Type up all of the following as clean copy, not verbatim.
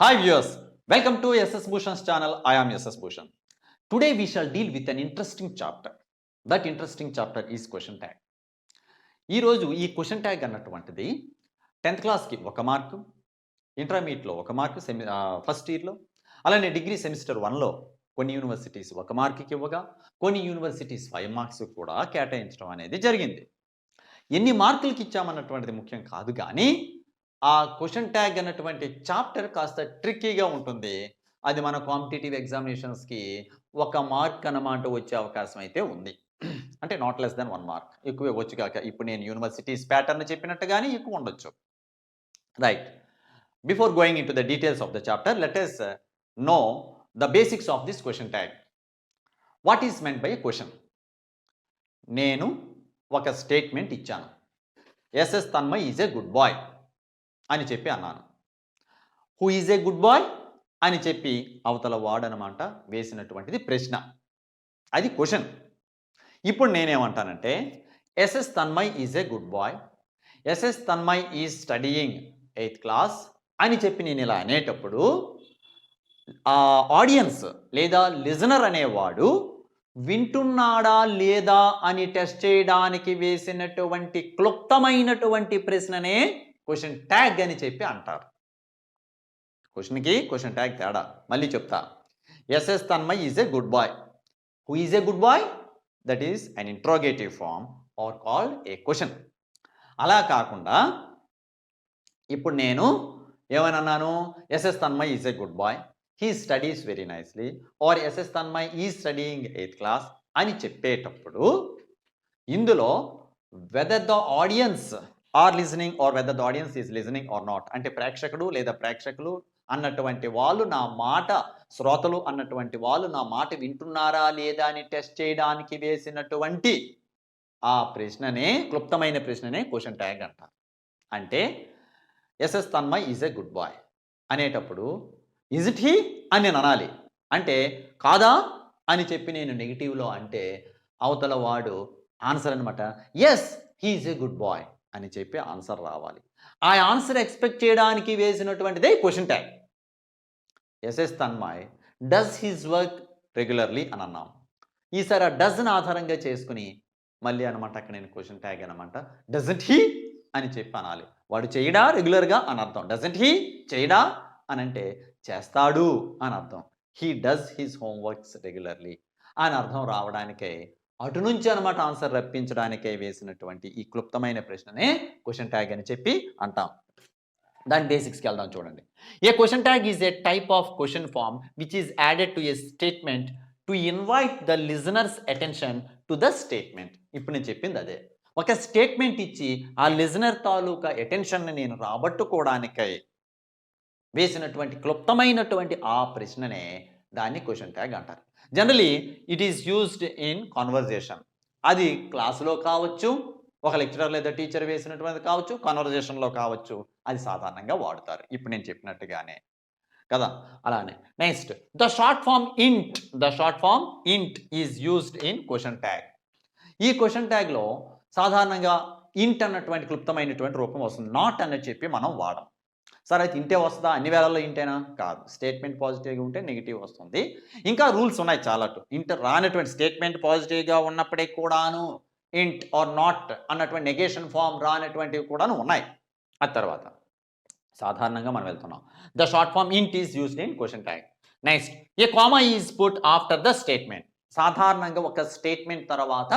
Hi viewers, welcome to SS Bhushan's channel. I am SS Bhushan. Today we shall deal with an interesting chapter. That interesting chapter is question tag. ఈ రోజు ఈ question tag అన్నటువంటిది 10th క్లాస్కి ఒక mark, ఇంటర్మీడియట్లో ఒక mark, first ఇయర్లో, అలానే డిగ్రీ సెమిస్టర్ 1లో కొన్ని యూనివర్సిటీస్ ఒక మార్కుకి ఇవ్వగా, కొన్ని యూనివర్సిటీస్ 5 మార్క్స్ కూడా కేటాయించడం అనేది జరిగింది. ఎన్ని మార్కులకి ఇచ్చామన్నటువంటిది ముఖ్యం కాదు కానీ ఆ క్వశ్చన్ ట్యాగ్ అన్నటువంటి చాప్టర్ కాస్త ట్రిక్కీగా ఉంటుంది. అది మన కాంపిటీటివ్ ఎగ్జామినేషన్స్‌కి 1 మార్క్ అన్నమాట వచ్చే అవకాశం అయితే ఉంది. అంటే నాట్ లెస్ దాన్ 1 మార్క్. ఎక్కువ ఇవ్వచ్చు కాక. ఇప్పుడు నేను యూనివర్సిటీస్ ప్యాటర్న్ చెప్పినట్టుగానే ఎక్కువ ఉండొచ్చు. Right. Before going into the details of the chapter, let us know the basics of this question tag. What is meant by a question? నేను ఒక స్టేట్మెంట్ ఇచ్చాను. SS Tanmay is a good boy అని చెప్పి అన్నాను. Who is a good boy అని చెప్పి అవతల వాడనమాట వేసినటువంటిది ప్రశ్న. అది క్వశ్చన్. ఇప్పుడు నేనేమంటానంటే SS Tanmay is a good boy, SS Tanmay is studying 8th class అని చెప్పి నేను ఇలా అనేటప్పుడు ఆ ఆడియన్స్ లేదా లిజనర్ అనేవాడు వింటున్నాడా లేదా అని టెస్ట్ చేయడానికి వేసినటువంటి క్లుప్తమైనటువంటి ప్రశ్ననే క్వశ్చన్ ట్యాగ్ అని చెప్పి అంటారు. క్వశ్చన్కి క్వశ్చన్ ట్యాగ్ తేడా మళ్ళీ చెప్తా. SS Tanmay is a good boy. Who is a good boy? That is an interrogative form or called a question. అలా కాకుండా ఇప్పుడు నేను ఏమని అన్నాను? SS Tanmay is a good boy, he studies very nicely, or SS Tanmay is studying 8th class అని చెప్పేటప్పుడు ఇందులో whether the audience are listening or whether the audience is listening or not, అంటే ప్రేక్షకుడు లేదా ప్రేక్షకులు అన్నటువంటి వాళ్ళు నా మాట, శ్రోతలు అన్నటువంటి వాళ్ళు నా మాట వింటున్నారా లేదా అని టెస్ట్ చేయడానికి వేసినటువంటి ఆ ప్రశ్ననే, క్లుప్తమైన ప్రశ్ననే క్వశ్చన్ ట్యాగ్ అంటారు. అంటే SS Tanmay is a good boy అనేటప్పుడు ఇజ్ ఇట్ హీ అని నేను అనాలి. అంటే కాదా అని చెప్పి నేను నెగిటివ్లో అంటే అవతల వాడు ఆన్సర్ అనమాట yes he is a good boy అని చెప్పి ఆన్సర్ రావాలి. ఆ ఆన్సర్ ఎక్స్పెక్ట్ చేయడానికి వేసినటువంటిదే question tag. Yes Tanmay does his work regularly అని అన్నాం. ఈసారి ఆ డస్ని ఆధారంగా చేసుకుని మళ్ళీ అనమాట అక్కడ నేను క్వశ్చన్ ట్యాగ్ అనమాట డజంట్ హీ అని చెప్పి అనాలి. వాడు చేయడా రెగ్యులర్గా అని అర్థం. డజంట్ హీ చేయడా అని అంటే చేస్తాడు అని అర్థం. He does his homeworks regularly అని అర్థం రావడానికే అటు నుంచి అనమాట ఆన్సర్ రప్పించడానికే వేసినటువంటి ఈ క్లుప్తమైన ప్రశ్ననే క్వశ్చన్ ట్యాగ్ అని చెప్పి అంటాం. దాని బేసిక్స్కి వెళ్దాం చూడండి. A question tag is a type of question form which is added to a statement to invite the listener's attention to the statement. ఇప్పుడు నేను చెప్పింది అదే. ఒక స్టేట్మెంట్ ఇచ్చి ఆ లిజనర్ తాలూకా అటెన్షన్ని నేను రాబట్టుకోవడానికై వేసినటువంటి క్లుప్తమైనటువంటి ఆ ప్రశ్ననే దాన్ని క్వశ్చన్ ట్యాగ్ అంటారు. Generally it is used in conversation. అది క్లాసులో కావచ్చు, ఒక లెక్చరర్ లేదా టీచర్ వేసినటువంటిది కావచ్చు, కాన్వర్జేషన్లో కావచ్చు, అది సాధారణంగా వాడుతారు ఇప్పుడు నేను చెప్పినట్టుగానే కదా. అలానే next the short form n't is used in question tag. ఈ క్వశ్చన్ ట్యాగ్లో సాధారణంగా ఇంట్ అన్నటువంటి క్లుప్తమైనటువంటి రూపం వస్తుంది. నాట్ అని చెప్పి మనం వాడం. సరే అయితే ఇంటే వస్తుందా? అన్ని వేళల్లో ఇంటేనా? కాదు. స్టేట్మెంట్ పాజిటివ్గా ఉంటే నెగిటివ్ వస్తుంది. ఇంకా రూల్స్ ఉన్నాయి చాలా. ఇంట్ రానటువంటి స్టేట్మెంట్ పాజిటివ్గా ఉన్నప్పుడే కూడాను ఇంట్ ఆర్ నాట్ అన్నటువంటి నెగేషన్ ఫామ్ రానటువంటివి కూడాను ఉన్నాయి. ఆ తర్వాత సాధారణంగా మనం వెళ్తున్నాం. The short form n't is used in question tag. Next A comma is put after the statement. సాధారణంగా ఒక స్టేట్మెంట్ తర్వాత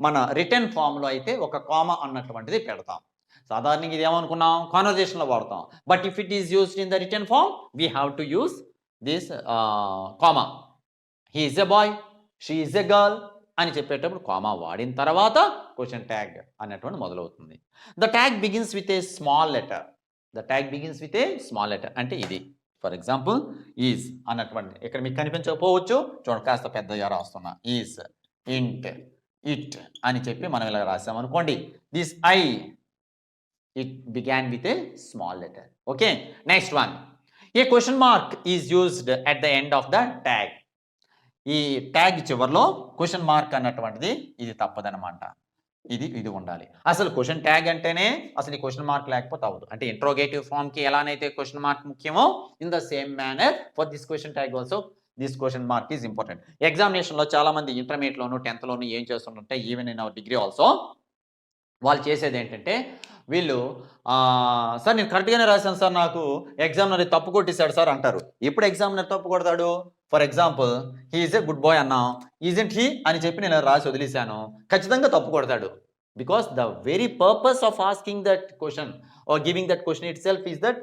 మన రిటర్న్ ఫామ్లో అయితే ఒక కామా అన్నటువంటిది పెడతాం. సాధారణంగా ఇది ఏమనుకున్నాం? కాన్వర్జేషన్లో వాడతాం. But if it is used in the return form we have to use this comma. He is a boy, she is a girl అని చెప్పేటప్పుడు కామా వాడిన తర్వాత క్వశ్చన్ ట్యాగ్ అన్నటువంటి మొదలవుతుంది. The tag begins with a small letter. అంటే ఇది for example is అన్నటువంటి ఇక్కడ మీకు కనిపించకపోవచ్చు, చూడండి కాస్త పెద్దగా రాస్తున్నా. ఈజ్, ఇంట్, ఇట్ అని చెప్పి మనం ఇలా రాసామనుకోండి. This I it began with a small letter. Okay, next one. A question mark is used at the end of the tag. ఈ ట్యాగ్ చివర్లో క్వశ్చన్ మార్క్ అన్నటువంటిది ఇది తప్పదనమాట. ఇది ఉండాలి. అసలు క్వెషన్ ట్యాగ్ అంటేనే అసలు ఈ క్వెషన్ మార్క్ లేకపోతే అవ్వదు. అంటే ఇంట్రోగేటివ్ ఫార్మ్‌కి ఎలానైతే క్వెషన్ మార్క్ ముఖ్యమో in the same manner for this question tag also this question mark is important. ఎగ్జామినేషన్‌లో చాలా మంది ఇంటర్మీడియేట్‌లోను, 10థ్‌లోను ఏం చేస్తుంటారంటే even in our degree also వాళ్ళు చేసేదేంటంటే వీళ్ళు సార్ నేను కరెక్ట్‌గానే రాసాను సార్, నాకు ఎగ్జామినర్ తప్పు కొట్టేసాడు సార్ అంటారు. ఎప్పుడు ఎగ్జామినర్ తప్పు కొడతాడు? For example he is a good boy అన్నాం. ఈజంట్ హి అని చెప్పి నేను రాసి వదిలేసాను. ఖచ్చితంగా తప్పు కొడతాడు. Because the very purpose of asking that question or giving that question itself is that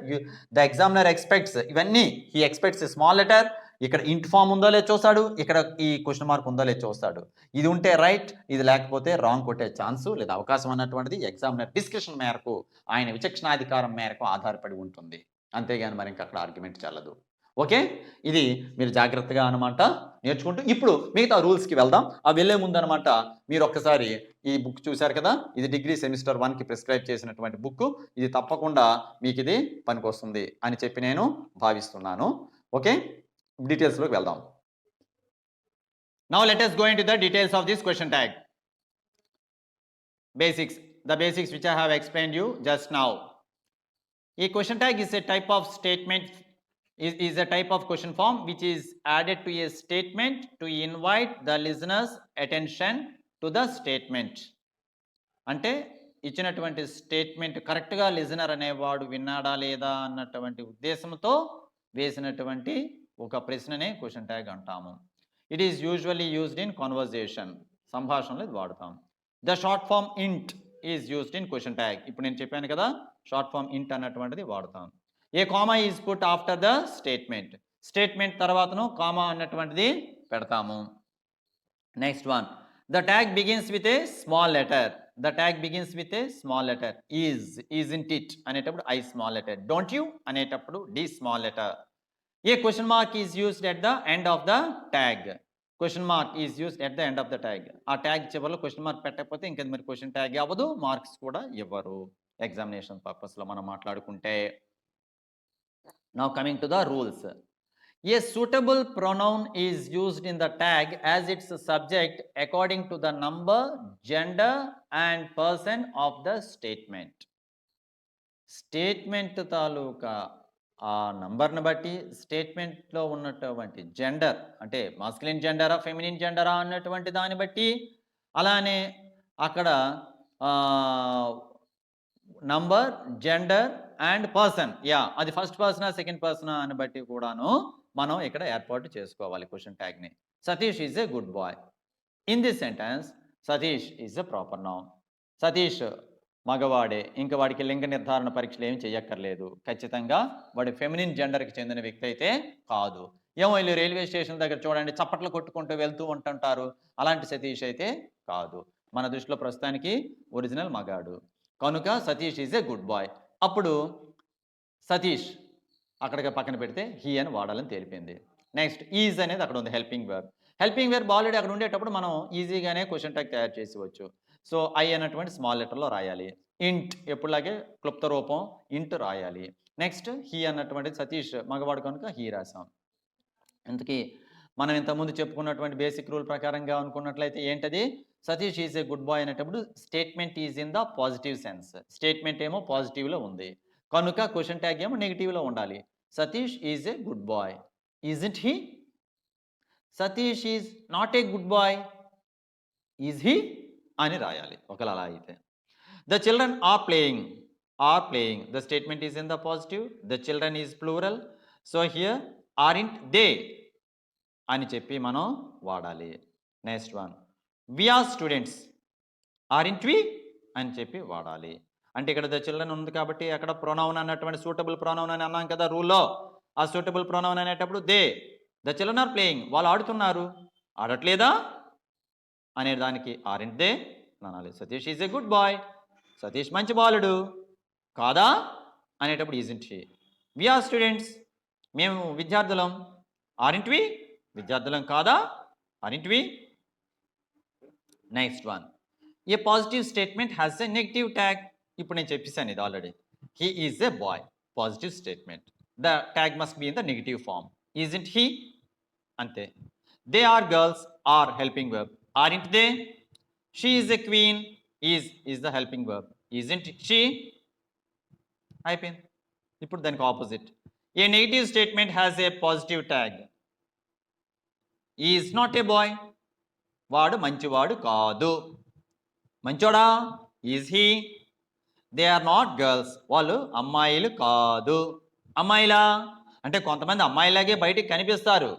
the examiner expects ఇవన్నీ he expects a small letter. ఇక్కడ ఇంట్ ఫామ్ ఉందో లేదో చూస్తాడు, ఇక్కడ ఈ క్వెషన్ మార్క్ ఉందో లేదో చూస్తాడు. ఇది ఉంటే రైట్, ఇది లేకపోతే రాంగ్ కొట్టే ఛాన్సు లేదా అవకాశం అన్నటువంటిది ఎగ్జామినర్ డిస్కషన్ మేరకు, ఆయన విచక్షణాధికారం మేరకు ఆధారపడి ఉంటుంది. అంతేగాని మరి ఇంకా అక్కడ ఆర్గ్యుమెంట్ చెల్లదు. ఓకే, ఇది మీరు జాగ్రత్తగా అనమాట నేర్చుకుంటూ ఇప్పుడు మిగతా రూల్స్కి వెళ్దాం. ఆ వెళ్ళే ముందు అనమాట మీరు ఒక్కసారి ఈ బుక్ చూశారు కదా, ఇది డిగ్రీ సెమిస్టర్ 1కి ప్రిస్క్రైబ్ చేసినటువంటి బుక్. ఇది తప్పకుండా మీకు ఇది పనికొస్తుంది అని చెప్పి నేను భావిస్తున్నాను. ఓకే, డీటెయిల్స్లోకి వెళ్దాం. Now let us go into the details of this question tag. Basics, the basics which I have explained you just now. A question tag is a type of statement, is a type of question form which is added to a statement to invite the listener's attention to the statement. అంటే ఇచ్చినటువంటి statement కరెక్ట్గా listener అనేవాడు విన్నాడా లేదా అన్నటువంటి ఉద్దేశంతో వేసినటువంటి ఒక ప్రశ్ననే క్వశ్చన్ ట్యాగ్ అంటాము. It is usually used in conversation, సంభాషణలో ఇది వాడతాం. The short form n't is used in question tag. ఇప్పుడు నేను చెప్పాను కదా, షార్ట్ ఫామ్ ఇంట్ అన్నటువంటిది వాడతాం. A comma is put after the statement, statement తర్వాతను కామా అన్నటువంటిది పెడతాము. Next one, the tag begins with a small letter. The tag begins with a small letter. Isn't it అనేటప్పుడు I small letter, don't you అనేటప్పుడు the small letter. A question mark is used at the end of the tag. Question mark is used at the end of the tag. ఆ tag చివరిలో question mark పెట్టకపోతే ఇంకా మరి question tag అవ్వదు, marks కూడా ఇవ్వరు examination పర్పస్లో మనం మాట్లాడుకుంటే. Now coming to the rules. A suitable pronoun is used in the tag as its subject according to the number, gender and person of the statement. Statement తాలూకా ఆ నంబర్ని బట్టి, స్టేట్మెంట్లో ఉన్నటువంటి జెండర్ అంటే మాస్కులిన్ జెండరా ఫెమినిన్ జెండరా అన్నటువంటి దాన్ని బట్టి, అలానే అక్కడ నంబర్, జెండర్ అండ్ పర్సన్, అది ఫస్ట్ పర్సనా సెకండ్ పర్సనా అని బట్టి కూడాను మనం ఇక్కడ ఏర్పాటు చేసుకోవాలి క్వశ్చన్ ట్యాగ్ని. Satish is a good boy. In this sentence Satish is a proper noun. Satish మగవాడే, ఇంకా వాడికి లింగ నిర్ధారణ పరీక్షలు ఏమి చేయక్కర్లేదు. ఖచ్చితంగా వాడి ఫెమినిన్ జెండర్కి చెందిన వ్యక్తి అయితే కాదు. ఏమో వీళ్ళు రైల్వే స్టేషన్ దగ్గర చూడండి చప్పట్లు కొట్టుకుంటూ వెళ్తూ ఉంటుంటారు, అలాంటి సతీష్ అయితే కాదు. మన దృష్టిలో ప్రస్తుతానికి ఒరిజినల్ మగాడు కనుక Satish is a good boy. అప్పుడు సతీష్ అక్కడికి పక్కన పెడితే హీ అని వాడాలని తేలిపోయింది. నెక్స్ట్ ఈజ్ అనేది అక్కడ ఉంది, helping verb. Helping verb already అక్కడ ఉండేటప్పుడు మనం ఈజీగానే క్వశ్చన్ ట్యాగ్ తయారు చేసేవచ్చు. సో ఐ అన్నటువంటి స్మాల్ లెటర్లో రాయాలి. ఇంట్ ఎప్పుడులాగే క్లుప్త రూపం ఇంట్ రాయాలి. నెక్స్ట్ హీ అన్నటువంటి సతీష్ మగవాడు కనుక హీ రాసాం. ఇంతకీ మనం ఇంతకుముందు చెప్పుకున్నటువంటి బేసిక్ రూల్ ప్రకారంగా అనుకున్నట్లయితే ఏంటది, Satish is a good boy అనేటప్పుడు statement is in the positive sense. Statement ఏమో పాజిటివ్లో ఉంది కనుక క్వశ్చన్ ట్యాగ్ ఏమో నెగిటివ్లో ఉండాలి. Satish is a good boy, isn't he? Satish is not a good boy, is he అని రాయాలి ఒకవేళ అలా అయితే. The children are playing, the statement is in the positive, the children is plural. So here aren't they అని చెప్పి మనం వాడాలి. Next one, we are students, aren't వి అని చెప్పి వాడాలి. అంటే ఇక్కడ ద చిల్డ్రన్ ఉంది కాబట్టి అక్కడ ప్రొనౌన్ అన్నటువంటి సూటబుల్ ప్రొనౌన్ అని అన్నాం కదా రూల్లో. ఆ సూటబుల్ ప్రొనౌన్ అనేటప్పుడు they, the children are playing, వాళ్ళు ఆడుతున్నారు, ఆడట్లేదా అనే దానికి ఆర్ంట్ దే అనాలి. Satish is a good boy, Satish మంచి బాలుడు కాదా అనేటప్పుడు isn't he. We are students, మేము విద్యార్థులం, ఆర్ంట్ వి, విద్యార్థులం కాదా, aren't we. Next one, a positive statement has a negative tag. ఇప్పుడు నేను చెప్పేసాను ఇది already. He is a boy, positive statement, the tag must be in the negative form, isn't he అంతే. They are girls, are helping verb, aren't they. She is a queen, is the helping verb. Isn't she అయిపోయింది. ఇప్పుడు దానికి opposite. A negative statement has a positive tag. Is not a boy. వాడు మంచివాడు కాదు. మంచోడా? Is he. They are not girls. వాళ్ళు అమ్మాయిలు కాదు. అమ్మాయిలా అంటే కొంతమంది అమ్మాయిలాగే బయటికి కనిపిస్తారు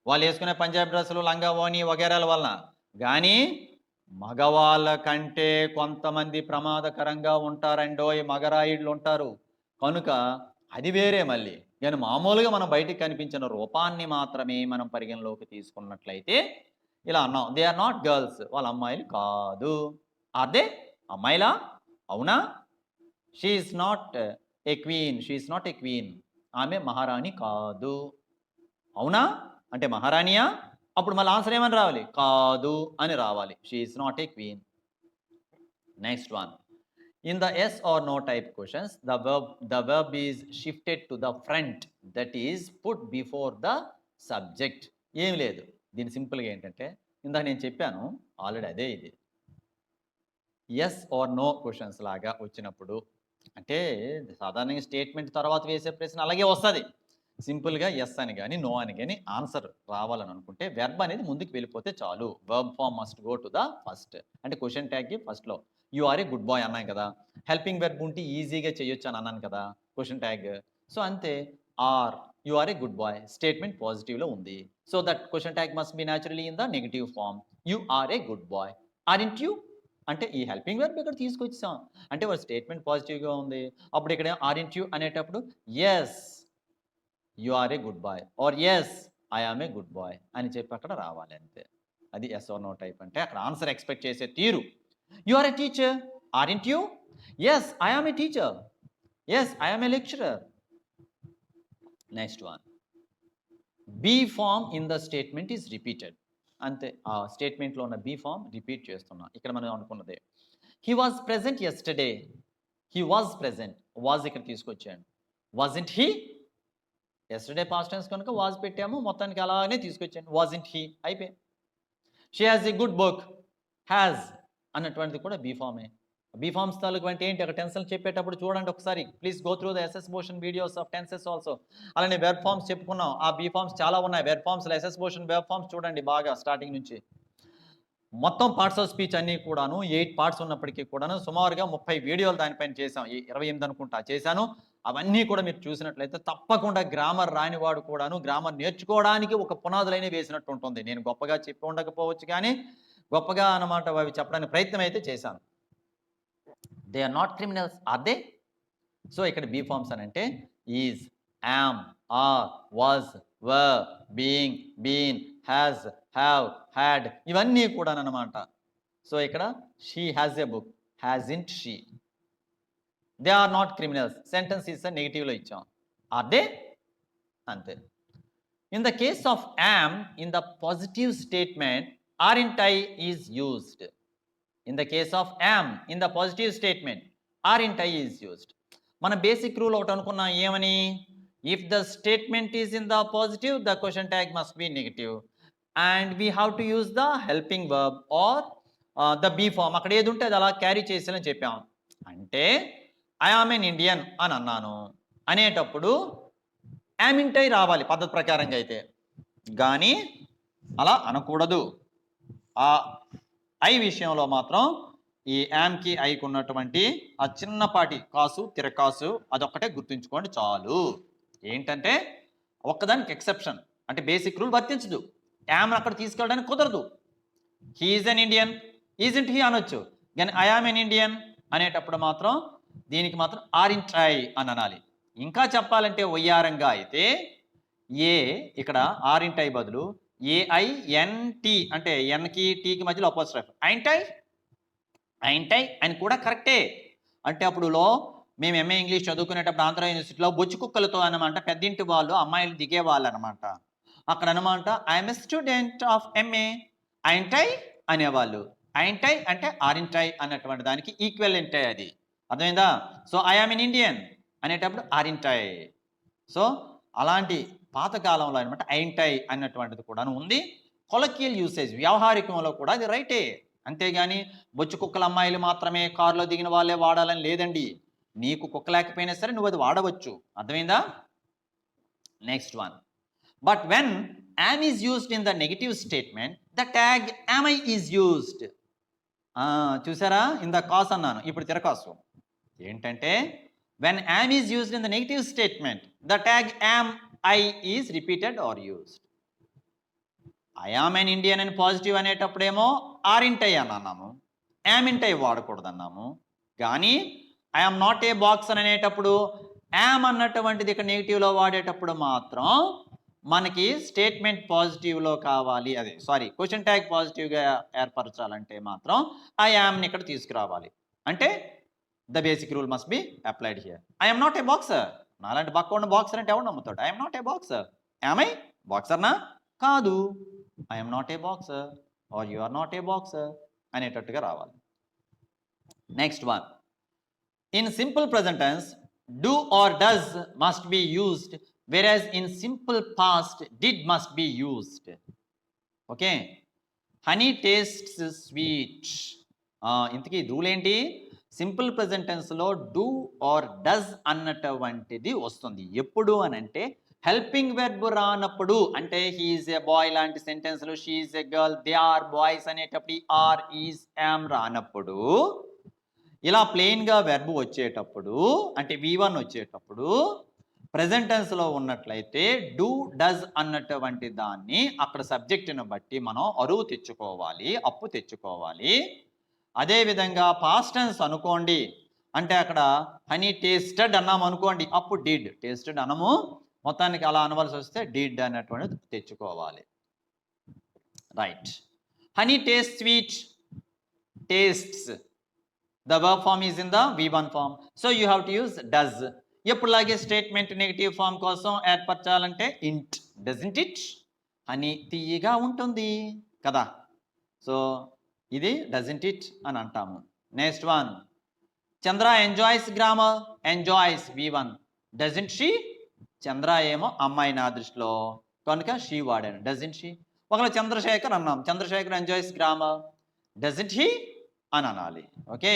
వాళ్ళు వేసుకునే పంజాబీ డ్రెస్సులు, లంగా ఓణి వగేరాల వలన. కానీ మగవాళ్ళ కంటే కొంతమంది ప్రమాదకరంగా ఉంటారండో ఈ మగరాయిడ్లు ఉంటారు. కనుక అది వేరే మళ్ళీ. కానీ మామూలుగా మనం బయటికి కనిపించిన రూపాన్ని మాత్రమే మనం పరిగణలోకి తీసుకున్నట్లయితే ఇలా అన్నాం, దే ఆర్ నాట్ గర్ల్స్. వాళ్ళ అమ్మాయిలు కాదు. అదే అమ్మాయిలా? అవునా? She is not a queen. She is not a queen. ఆమె మహారాణి కాదు. అవునా అంటే మహారాణియా? అప్పుడు మళ్ళీ ఆన్సర్ ఏమని రావాలి? కాదు అని రావాలి. She is not a queen. Next one. In the yes or no type questions, the verb is shifted to the front, that is put before the subject. ఏం లేదు, దీని సింపుల్గా ఏంటంటే ఇందాక నేను చెప్పాను ఆల్రెడీ అదే. ఇది ఎస్ ఆర్ నో క్వశ్చన్స్ లాగా వచ్చినప్పుడు అంటే సాధారణంగా స్టేట్మెంట్ తర్వాత వేసే ప్రశ్న అలాగే వస్తుంది. సింపుల్గా ఎస్ అని కానీ నో అని కానీ ఆన్సర్ రావాలని అనుకుంటే వెర్బ్ అనేది ముందుకు వెళ్ళిపోతే చాలు. Verb form must go to the first. అంటే క్వశ్చన్ ట్యాగ్కి ఫస్ట్లో you are a good boy అన్నాను కదా, హెల్పింగ్ వెర్బ్ ఉంటే ఈజీగా చేయొచ్చు అని అన్నాను కదా క్వశ్చన్ ట్యాగ్. సో అంతే, are you are a good boy statement పాజిటివ్లో ఉంది. So that question tag must be naturally in the negative form. You are a good boy. Aren't you అంటే ఈ హెల్పింగ్ వెర్బ్ ఇక్కడ తీసుకొచ్చాం అంటే వాళ్ళ స్టేట్మెంట్ పాజిటివ్గా ఉంది. అప్పుడు ఇక్కడ ఆర్ంట్ యూ అనేటప్పుడు yes you are a good boy or yes I am a good boy అని చెప్పి అక్కడ రావాలి అంతే. అది ఎస్ ఆర్ నో టైప్ అంటే అక్కడ ఆన్సర్ ఎక్స్పెక్ట్ చేసే తీరు. You are a teacher. Aren't you? Yes I am a teacher. Yes I am a lecturer. Next one. Be form in the statement is repeated. అంతే, ఆ స్టేట్మెంట్లో ఉన్న be form repeat చేస్తున్నా. ఇక్కడ మనం అనుకున్నదే he was present yesterday. He was present. Was ఇక్కడ తీసుకొచ్చాను. Wasn't he? Yesterday past tense కనుక వాజ్ పెట్టాము, మొత్తానికి అలానే తీసుకొచ్చాను. వాజంట్ హీ అయిపోయింది. She has a good book. Has అన్నటువంటిది కూడా బీ ఫామే. బీ ఫామ్స్ తాలూకు అంటే ఏంటి అక్కడ టెన్సెస్ చెప్పేటప్పుడు చూడండి ఒకసారి. Please go through the SS Bhushan videos of tenses also. అలానే వెర్బ్ ఫామ్స్ చెప్పుకున్నాం, ఆ బీ ఫామ్స్ చాలా ఉన్నాయి. వెర్బ్ ఫామ్స్లో ఎస్ఎస్ మోషన్ వెర్బ్ ఫామ్స్ చూడండి బాగా స్టార్టింగ్ నుంచి. మొత్తం పార్ట్స్ ఆఫ్ స్పీచ్ అన్నీ కూడాను 8 పార్ట్స్ ఉన్నప్పటికీ కూడాను సుమారుగా 30 వీడియోలు దానిపైన చేశాం. 28 అనుకుంటా చేశాను. అవన్నీ కూడా మీరు చూసినట్లయితే తప్పకుండా గ్రామర్ రానివాడు కూడాను గ్రామర్ నేర్చుకోవడానికి ఒక పునాదులైన వేసినట్టు ఉంటుంది. నేను గొప్పగా చెప్పి ఉండకపోవచ్చు కానీ గొప్పగా అన్నమాట అవి చెప్పడానికి ప్రయత్నం అయితే చేశాను. They are not criminals. అదే. సో ఇక్కడ బీ ఫార్మ్స్ అని అంటే is, am, are, was, were, being, been, has, have, had ఇవన్నీ కూడా అన్నమాట. సో ఇక్కడ she has a book. Hasn't she. They are not criminals. Sentence is నెగిటివ్లో ఇచ్చాం. అదే అంతే. In the case of am in the positive statement aren't I is used. In the case of am in the positive statement aren't I is used. మన basic rule ఒకటి అనుకున్నాం ఏమని, if the statement is in the positive the question tag must be negative and we have to use the helping verb or the be form. అక్కడ ఏది ఉంటే అది అలా carry చేసేయాలని చెప్పాం. అంటే ఐ ఆమ్ ఎన్ ఇండియన్ అని అన్నాను అనేటప్పుడు యామింట్ ఐ రావాలి పద్ధతి ప్రకారంగా అయితే, కానీ అలా అనకూడదు. ఆ ఐ విషయంలో మాత్రం ఈ యామ్కి ఐకి ఉన్నటువంటి ఆ చిన్నపాటి కాసు తిరకాసు అదొక్కటే గుర్తుంచుకోండి చాలు. ఏంటంటే ఒక్కదానికి ఎక్సెప్షన్ అంటే బేసిక్ రూల్ వర్తించదు. యామ్ అక్కడ తీసుకెళ్ళడానికి కుదరదు. He is an Indian, isn't he అనొచ్చు, కానీ ఐ ఆమ్ ఎన్ ఇండియన్ అనేటప్పుడు మాత్రం దీనికి మాత్రం ఆరింట్ ఐ అని అనాలి. ఇంకా చెప్పాలంటే వయ్యారంగా అయితే ఏ ఇక్కడ ఆరింట్ ఐ బదులు ఏఐఎన్టీ అంటే ఎన్కి టీకి మధ్యలో అపోస్ట్రఫ్ ఐంటై ఐంటై అని కూడా కరెక్టే. అంటే అప్పుడు మేము ఎంఏ ఇంగ్లీష్ చదువుకునేటప్పుడు ఆంధ్ర యూనివర్సిటీలో బొచ్చు కుక్కలతో అనమాట పెద్దింటి వాళ్ళు అమ్మాయిలు దిగేవాళ్ళు అనమాట. అక్కడ అనమాట I'm a student of MA ain't I అనేవాళ్ళు. ఐంటై అంటే ఆరింటై అన్నటువంటి దానికి ఈక్వెలెంట్ అది. అర్థమైందా? So I am an Indian అనేటప్పుడు ఆరింటై. సో అలాంటి పాతకాలంలో అనమాట ఐంటై అన్నటువంటిది కూడా ఉంది. కొలకియల్ యూసేజ్ వ్యవహారికంలో కూడా అది రైటే. అంతేగాని బొచ్చు కుక్కల అమ్మాయిలు మాత్రమే కారులో దిగిన వాళ్ళే వాడాలని లేదండి. నీకు కుక్క లేకపోయినా సరే నువ్వు అది వాడవచ్చు. అర్థమైందా? Next one. But when am is used in the negative statement, the tag am I is used. చూసారా? ఇందా కాస్ అన్నాను, ఇప్పుడు తిరకాసు. ఏంటంటే when am is used in the negative statement, the tag am I is repeated or used. I am an Indian అని positive అనేటప్పుడేమో aren't I అని అన్నాము, amn't I వాడకూడదు అన్నాము. కానీ I am not a boxer అనేటప్పుడు యామ్ అన్నటువంటిది ఇక్కడ నెగిటివ్లో వాడేటప్పుడు మాత్రం మనకి స్టేట్మెంట్ పాజిటివ్లో కావాలి, అదే సారీ క్వశ్చన్ ట్యాగ్ పాజిటివ్గా ఏర్పరచాలంటే మాత్రం ఆ యామ్ని ఇక్కడ తీసుకురావాలి. అంటే the basic rule must be applied here. I am not a boxer. నాలాంటి బక్కకుండా బాక్సర్ అంటే ఎవడు నమ్ముతాడు? I am not a boxer. Am I బాక్సర్నా? కాదు. I am not a boxer are you are not a boxer అనేటట్టుగా రావాలి. Next one. In simple present tense, do or does must be used, whereas in simple past, did must be used. Okay. Honey tastes sweet. ఇంతకీ rule ఏంటి? Simple present టెన్స్లో do or does అన్నటువంటిది వస్తుంది. ఎప్పుడు అని అంటే హెల్పింగ్ వెర్బ్ రానప్పుడు, అంటే హీఈస్ ఏ బాయ్ లాంటి సెంటెన్స్లు, she is a girl, they are boys అనేటప్పుడు ఆర్ ఈజ్ యామ్ రానప్పుడు, ఇలా ప్లెయిన్గా వెర్బ్ వచ్చేటప్పుడు, అంటే V1 వచ్చేటప్పుడు ప్రెజెంట్ టెన్స్లో ఉన్నట్లయితే డూ డస్ అన్నటువంటి దాన్ని అక్కడ సబ్జెక్టును బట్టి మనం అరువు తెచ్చుకోవాలి, అప్పు తెచ్చుకోవాలి. అదేవిధంగా పాస్ట్ టెన్స్ అనుకోండి, అంటే అక్కడ హనీ టేస్టెడ్ అన్నాము అనుకోండి, అప్పుడు డిడ్. టేస్టెడ్ అనము, మొత్తానికి అలా అనవలసి వస్తే డిడ్ అన్నటువంటిది తెచ్చుకోవాలి. Right. Honey taste sweet, tastes. The verb form is in the V1 form. So you have to use does. ఎప్పుడులాగే స్టేట్మెంట్ నెగిటివ్ ఫామ్ కోసం ఏర్పరచాలంటే ఇంట్. Doesn't it? హనీ తీయగా ఉంటుంది కదా. సో ఇది డజంట్ ఇట్ అని అంటాము. Next one. Chandra enjoys grammar. Enjoys V1. Doesn't she? Chandra ఏమో అమ్మాయి నా దృష్టిలో కనుక షీ వాడాను. Doesn't she? ఒకవేళ చంద్రశేఖర్ అన్నాం, Chandrashekar enjoys grammar. Doesn't he అని అనాలి. ఓకే.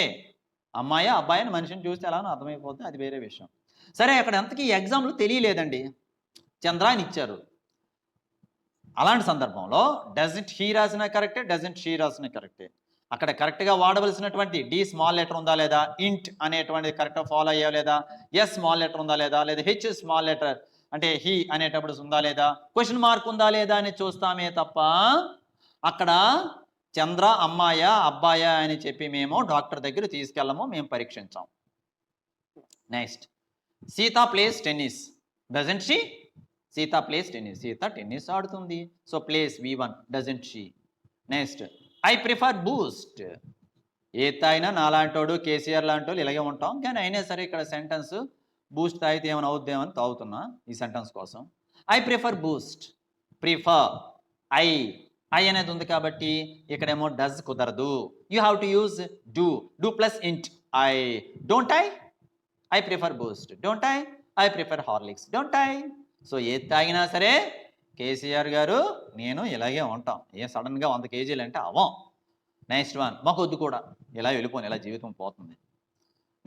అమ్మాయి అబ్బాయి అని మనిషిని చూస్తే ఎలా అర్థమైపోతుంది, అది వేరే విషయం. సరే, అక్కడ ఎంతకీ ఎగ్జామ్లు తెలియలేదండి, చంద్ర అని ఇచ్చారు. అలాంటి సందర్భంలో డజంట్ హీ రాసిన కరెక్టే, డజంట్ షీ రాసిన కరెక్టే. అక్కడ కరెక్ట్గా వాడవలసినటువంటి డి స్మాల్ లెటర్ ఉందా లేదా, ఇంట్ అనేటువంటిది కరెక్ట్గా ఫాలో అయ్యా లేదా, ఎస్ స్మాల్ లెటర్ ఉందా లేదా, లేదా హెచ్ స్మాల్ లెటర్ అంటే హీ అనేటప్పుడు ఉందా లేదా, క్వశ్చన్ మార్క్ ఉందా లేదా అని చూస్తామే తప్ప అక్కడ చంద్ర అమ్మాయా అబ్బాయా అని చెప్పి మేము డాక్టర్ దగ్గర తీసుకెళ్ళము, మేము పరీక్షించాం. Next. Sita plays tennis. Doesn't she? Sita plays tennis. Sita tennis ఆడుతుంది. So plays V1. Doesn't she? Next. I prefer Boost. ఏ తాగినా నాలాంటోడు కేసీఆర్ లాంటి వాళ్ళు ఇలాగే ఉంటాం, కానీ అయినా సరే ఇక్కడ సెంటెన్స్ బూస్ట్ తాగితే ఏమైనా అవుద్దేమని తాగుతున్నా ఈ సెంటెన్స్ కోసం. I prefer Boost. Prefer I అనేది ఉంది కాబట్టి ఇక్కడేమో డస్ కుదరదు. You have to use do plus int I. Don't I prefer Boost. Don't I prefer Horlicks. Don't I? So ఏది తాగినా సరే కేసీఆర్ గారు నేను ఇలాగే ఉంటాం, ఏం సడన్గా 100 kgs అంటే అవ్వం. Next one. మాకొద్దు కూడా, ఇలా వెళ్ళిపోను, ఇలా జీవితం పోతుంది.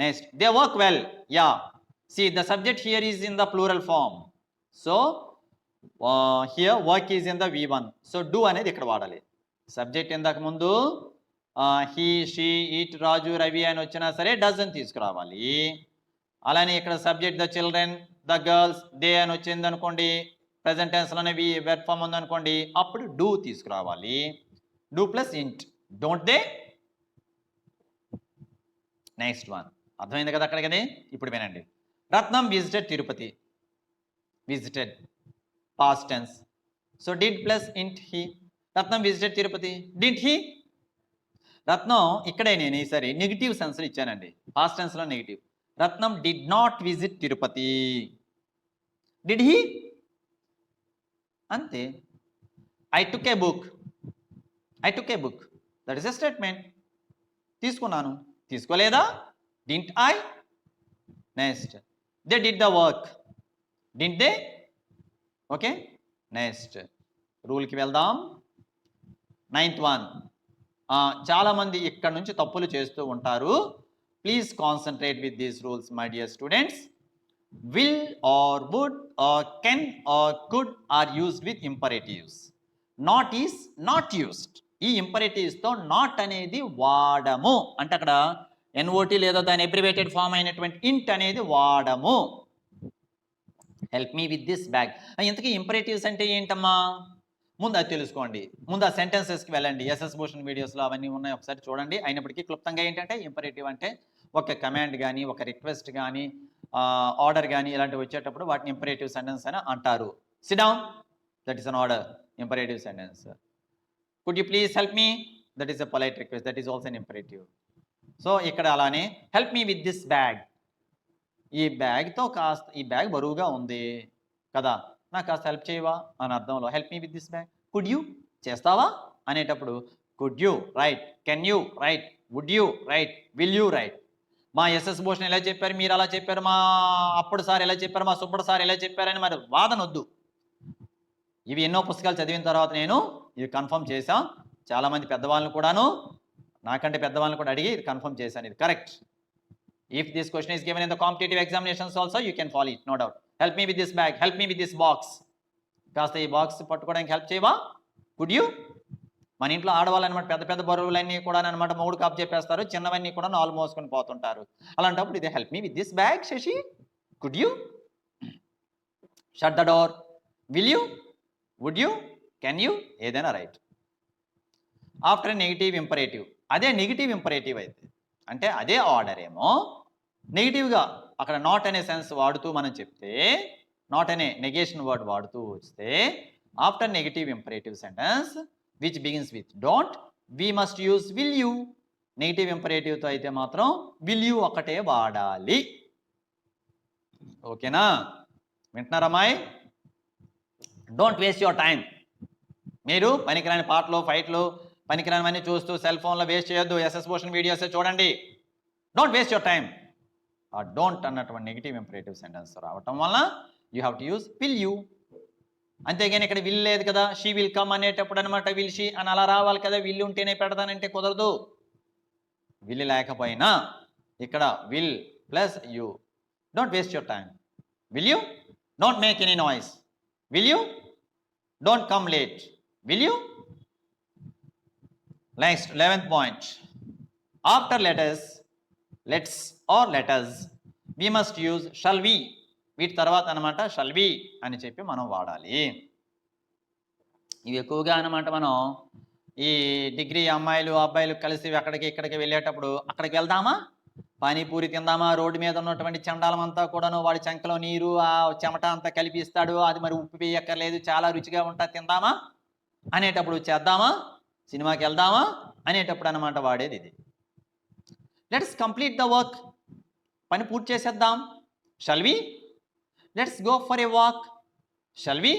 Next. They work well. Yeah. See the subject here is in the plural form. So here work is in the V1. So do అనేది ఇక్కడ వాడాలి. సబ్జెక్ట్ ఇందాక ముందు he, she, it, Raju, Ravi అని వచ్చినా సరే డస్ అని తీసుకురావాలి. అలానే ఇక్కడ subject the children, the girls, they అని వచ్చింది అనుకోండి, ప్రజెంట్ టెన్స్లోనే వెర్బ్ ఫామ్ ఉందనుకోండి, అప్పుడు డూ తీసుకురావాలి. Do plus int. Don't they? Next one. అర్థమైంది కదా అక్కడ కదా. ఇప్పుడు వినండి. Ratnam visited Tirupati. Visited past tense. So did plus int he. Ratnam visited Tirupati. Did he? Ratnam ఇక్కడే నేను ఈసారి నెగిటివ్ సెన్స్లో ఇచ్చానండి, పాస్ట్ టెన్స్లో negative. Ratnam did not visit Tirupati. Did he? అంతే. I took a book. I took a book. That is a statement. తీసుకున్నాను. తీసుకోలేదా? Didn't I? Next. They did the work. Didn't they? Okay. Next రూల్కి వెళ్దాం. 9th one. చాలామంది ఇక్కడ నుంచి తప్పులు చేస్తూ ఉంటారు. Please concentrate with these rules my dear students. Will or would or can or could or used with imperatives. Not is not used. ఈ ఇంపరేటివ్స్తో నాట్ అనేది వాడము. అంటే అక్కడ ఎన్ఓటి లేదా దాని అబ్రివేటెడ్ ఫామ్ అయినటువంటి ఇంట్ అనేది వాడము. Help me with this bag. ఇంతకీ ఇంపరేటివ్స్ అంటే ఏంటమ్మా? ముందు అది తెలుసుకోండి. ముందు ఆ సెంటెన్సెస్కి వెళ్ళండి. ఎస్ఎస్ భూషణ్ వీడియోస్లో అవన్నీ ఉన్నాయి, ఒకసారి చూడండి. అయినప్పటికీ క్లుప్తంగా ఏంటంటే ఇంపరేటివ్ అంటే ఒక కమాండ్ కానీ ఒక రిక్వెస్ట్ కానీ ఆర్డర్ కానీ ఇలాంటివి వచ్చేటప్పుడు వాటిని ఇంపరేటివ్ సెంటెన్స్ అని అంటారు. SIT down, that is an order, imperative sentence. Could you please help me, that is a polite request, that is also an imperative. So ఇక్కడ అలానే help me with this bag. ఈ బ్యాగ్తో కాస్త, ఈ bag బరువుగా ఉంది కదా, నాకు కాస్త హెల్ప్ చేయవా అని అర్థంలో help me with this bag. Could you, చేస్తావా అనేటప్పుడు could you right, can you right, would you right, will you right. మా ఎస్ఎస్ భూషణ్ ఎలా చెప్పారు, మీరు అలా చెప్పారు, మా అప్పుడు సార్ ఎలా చెప్పారు, మా సుబ్బడు సార్ ఎలా చెప్పారని మరి వాదన వద్దు. ఇవి ఎన్నో పుస్తకాలు చదివిన తర్వాత నేను ఇది కన్ఫర్మ్ చేశాం. చాలామంది పెద్దవాళ్ళని కూడాను, నాకంటే పెద్దవాళ్ళని కూడా అడిగి ఇది కన్ఫర్మ్ చేశాను, ఇది correct. If this question is given in the competitive examinations also, you can follow it, no doubt. Help me with this bag, help me with this box. కాస్త ఈ బాక్స్ పట్టుకోవడానికి హెల్ప్ చేయవా, కుడ్ యూ. మన ఇంట్లో ఆడవాళ్ళు అనమాట పెద్ద పెద్ద బరువులన్నీ కూడా అనమాట మూడు కాపు చెప్పేస్తారు, చిన్నవన్నీ కూడా నాలుగు మోసుకొని పోతుంటారు. అలాంటప్పుడు ఇది help me with this bag Shashi, could you. Shut the door, will you, would you, can you, ఏదైనా రైట్. ఆఫ్టర్ నెగిటివ్ ఇంపరేటివ్, అదే నెగిటివ్ ఇంపరేటివ్ అయితే అంటే అదే ఆర్డర్ ఏమో నెగిటివ్గా అక్కడ నాట్ అనే సెన్స్ వాడుతూ మనం చెప్తే, నాట్ అనే నెగేషన్ వర్డ్ వాడుతూ వస్తే, after negative imperative sentence which begins with don't, we must use will you. Negative ఇంపరేటివ్తో అయితే మాత్రం విల్ యూ ఒకటే వాడాలి. ఓకేనా, వింటున్నారమ్మాయి? Don't waste your time. మీరు పనికిరాని పాటలు, ఫైట్లు, పనికిరానివన్నీ చూస్తూ సెల్ ఫోన్లో వేస్ట్ చేయొద్దు. ఎస్ఎస్ భూషణ్ వీడియోసే చూడండి. Don't waste your time. ఆ డోంట్ అన్నటువంటి నెగిటివ్ ఇంపరేటివ్ సెంటెన్స్ రావటం వలన you have to use will you. అంతేగాని ఇక్కడ విల్ లేదు కదా, షీ విల్ కమ్ అనేటప్పుడు అనమాట విల్ షీ అని అలా రావాలి కదా, విల్ ఉంటేనే పెడతానంటే కుదరదు. విల్ లేకపోయినా ఇక్కడ will plus you. Don't waste your time. Will you, don't make any noise. Will you, don't come late. Will you. Next, 11th point. After letters, let's or let us, we must use shall we. వీటి తర్వాత అనమాట shall we అని చెప్పి మనం వాడాలి. ఇవి ఎక్కువగా అనమాట మనం ఈ డిగ్రీ అమ్మాయిలు అబ్బాయిలు కలిసి అక్కడికి ఇక్కడికి వెళ్ళేటప్పుడు, అక్కడికి వెళ్దామా, పానీపూరి తిందామా, రోడ్డు మీద ఉన్నటువంటి చండాలం అంతా కూడాను వాడి చంకలో నీరు ఆ చెమట అంతా కలిపిస్తాడు, అది మరి ఉప్పు వేయక్కర్లేదు, చాలా రుచిగా ఉంటా, తిందామా అనేటప్పుడు, చేద్దామా, సినిమాకి వెళ్దామా అనేటప్పుడు అనమాట వాడేది ఇది. లెట్స్ కంప్లీట్ ద వర్క్, పని పూర్తి చేసేద్దాం. Shall we. Let's go for a walk. Shall we.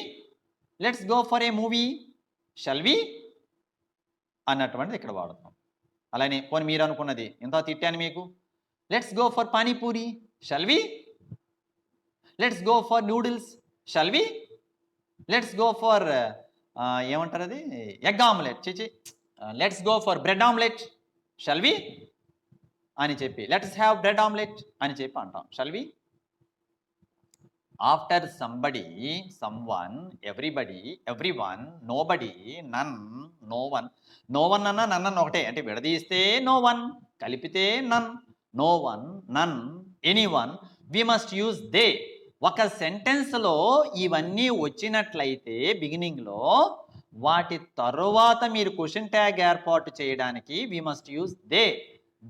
Let's go for a movie. Shall we అన్నటువంటిది ఇక్కడ వాడుతాం. అలానే పోనీ మీరు అనుకున్నది ఇంత తిట్టాను మీకు, let's go for panipuri. Shall we. Let's go for noodles. Shall we. Let's go for ఏమంటారు అది, ఎగ్ ఆమ్లెట్. చిచి, let's go for bread omelette. Shall we అని చెప్పి లెట్స్ హ్యావ్ బ్రెడ్ ఆమ్లెట్ అని చెప్పి అంటాం. Shall we. After somebody, someone, everybody, everyone, nobody, none, no one. No one అన్న none అన్న ఒకటే, అంటే విడదీస్తే నో వన్, కలిపితే none. No one, none, anyone. We must use they. ఒక సెంటెన్స్లో ఇవన్నీ వచ్చినట్లయితే బిగినింగ్లో, వాటి తరువాత మీరు క్వశ్చన్ ట్యాగ్ ఏర్పాటు చేయడానికి we must use they.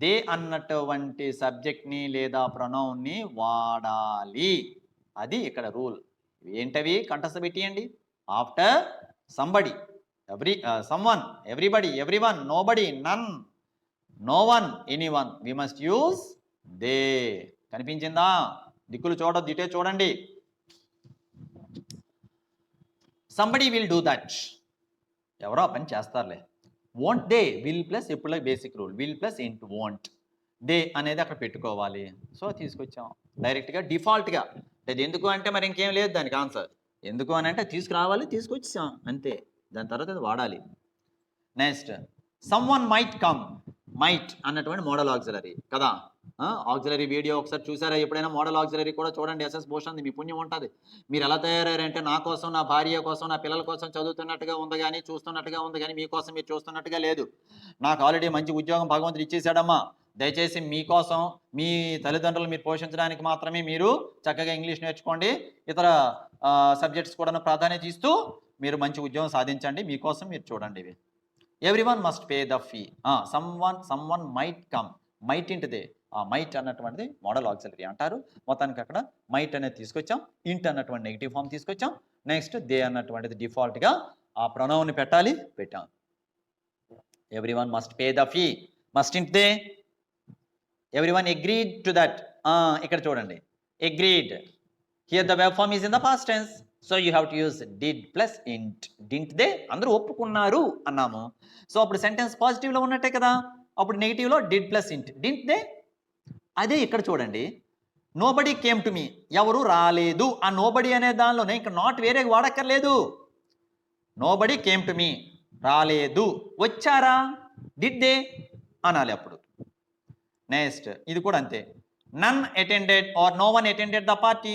They అన్నటువంటి సబ్జెక్ట్ని లేదా ప్రొనౌన్ని వాడాలి. అది ఇక్కడ రూల్. ఏంటవి కంఠస్థ పెట్టియండి. After somebody, someone, everybody, everyone, nobody, none, no one, anyone, we must use they. కనిపించిందా? దిక్కులు చూడొద్దు, ఇటే చూడండి. సంబడి విల్ డూ దట్, ఎవరో ఆ పని చేస్తారులే. వోంట్ దే, విల్ ప్లస్ ఎప్పుడు basic rule, will plus into won't. They అనేది అక్కడ పెట్టుకోవాలి. సో తీసుకొచ్చాం డైరెక్ట్గా డిఫాల్ట్గా. అది ఎందుకు అంటే మరి ఇంకేం లేదు దానికి ఆన్సర్. ఎందుకు అని అంటే తీసుకురావాలి, తీసుకొచ్చాం అంతే. దాని తర్వాత అది వాడాలి. Next, some one might come, might అన్నటువంటి మోడల్ ఆక్సిలరీ కదా. ఆక్సిలరీ వీడియో ఒకసారి చూసారా ఎప్పుడైనా? మోడల్ ఆక్సిలరీ కూడా చూడండి, ఎస్ఎస్ భూషణ్, మీ పుణ్యం ఉంటుంది. మీరు ఎలా తయారంటే నా కోసం, నా భార్య కోసం, నా పిల్లల కోసం చదువుతున్నట్టుగా ఉంది కానీ, చూస్తున్నట్టుగా ఉంది కానీ, మీకోసం మీరు చూస్తున్నట్టుగా లేదు. నాకు ఆల్రెడీ మంచి ఉద్యోగం భగవంతుడు ఇచ్చేసాడమ్మా. దయచేసి మీకోసం, మీ తల్లిదండ్రులు మీరు పోషించడానికి మాత్రమే మీరు చక్కగా ఇంగ్లీష్ నేర్చుకోండి. ఇతర సబ్జెక్ట్స్ కూడా ప్రాధాన్యత ఇస్తూ మీరు మంచి ఉద్యోగం సాధించండి. మీకోసం మీరు చూడండి ఇవి. Everyone must pay the fee. Someone might come, might ఇంటిదే. ఆ మైట్ అన్నటువంటిది మోడల్ ఆక్సిలరీ అంటారు. మొత్తానికి అక్కడ మైట్ అనేది తీసుకొచ్చాం, ఇంట్ అన్నటువంటి నెగిటివ్ ఫామ్ తీసుకొచ్చాం. నెక్స్ట్ దే అన్నటువంటిది డిఫాల్ట్గా ఆ ప్రొనౌన్ని పెట్టాలి, పెట్టాం. Everyone must pay the fee, must int they. Everyone agreed to that. ఇక్కడ చూడండి, agreed. Here the verb form is in the past tense, so you have to use did plus ఇంట్. Didn't they, అందరూ ఒప్పుకున్నారు అన్నాము. So అప్పుడు sentence పాజిటివ్లో ఉన్నట్టే కదా. అప్పుడు నెగిటివ్లో డిడ్ ప్లస్ ఇంట్, డింట్ దే. అదే ఇక్కడ చూడండి, నోబడీ కేమ్ టు మీ, ఎవరు రాలేదు. ఆ నోబడీ అనే దానిలోనే ఇంకా నాట్ వేరే వాడక్కర్లేదు. నోబడీ కేమ్ టు మీ, రాలేదు. వచ్చారా, డిడ్ దే అనాలి అప్పుడు. నెక్స్ట్ ఇది కూడా అంతే, none attended or no one attended the party.